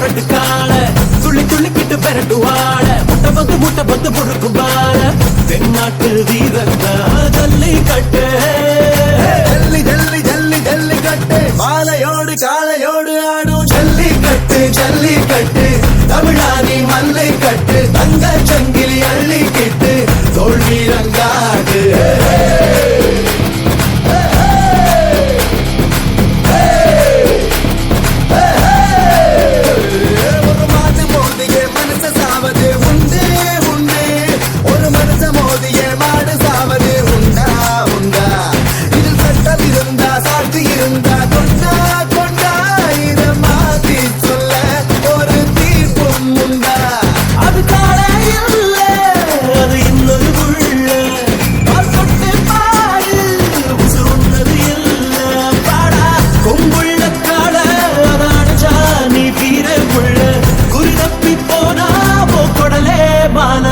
முரட்டு கால துள்ளி துள்ளிக்கிட்டு பெரட்டு வாழ முட்டை பந்து பொறுக்கும் பால தென்னாட்டு வீரத்தா ஜல்லிக்கட்டு ஜல்லி ஜல்லி ஜல்லி ஜல்லிக்கட்டு மாலையோடு காலையோடு ஆடும் ஜல்லிக்கட்டு ஜல்லிக்கட்டு தமிழானி மல்லை கட்டு தங்க சங்கிலி அள்ளிக்கிட்டு தோல் வீரங்காடு ஒரு மாட்டு மோதிய மனச சாவது உண்டு உண்டு ஒரு மனச மோதிய மாடு சாவது உண்டா உண்டா இதில் சட்டம் இருந்தா சாட்சி இருந்தா கொண்டா கொண்டா இத மாத்தி சொல்ல ஒரு தீர்ப்பும் உண்டா அது காலை இல்ல அது இன்னொரு புள்ள பால் சொட்டு பாரு உசுருன்னது இல்ல பாடா கொங்குள்ள கால அதானச்சா நீ வீர புள்ள குறி தப்பி போனா போக்கொடலே மான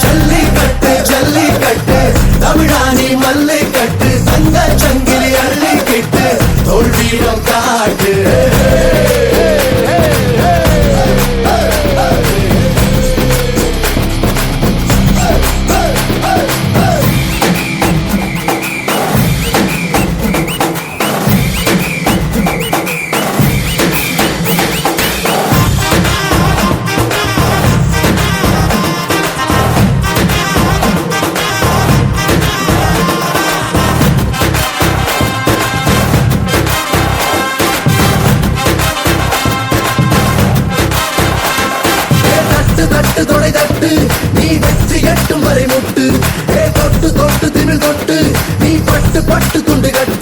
ஜல்லிக்கட்டு ஜல்லிக்கட்டு தமிழானி மல்லை கட்டு தங்க சங்கிலி அள்ளிக்கிட்டு தோல் வீரம் காட்டு தட்டு தொடை தட்டு நீ வெற்றி எட்டும் வரை முட்டு தொட்டு தொட்டு திமிழ் தொட்டு நீ பட்டு பட்டு துண்டு கட்டு